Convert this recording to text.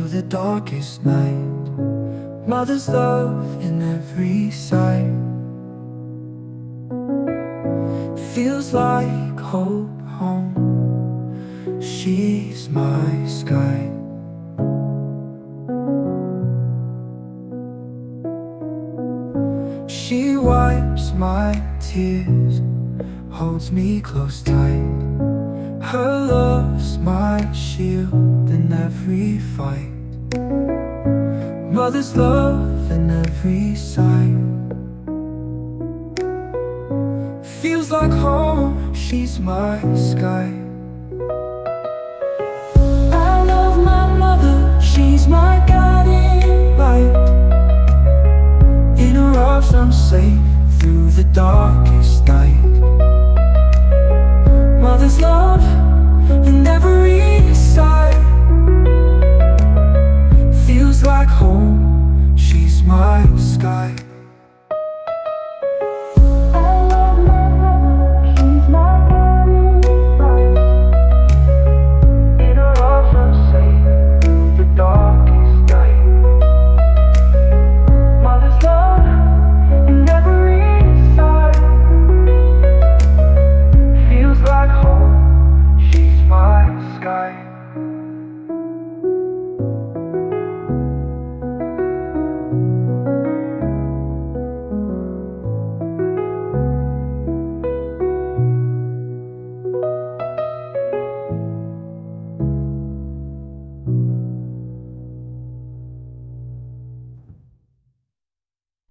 through the darkest night. Mother's love in every sight. Feels like hope home. She's my sky. She wipes my tears, holds me close tight. Her love's my shield in every fight. Mother's love in every sight. Feels like home, she's my sky.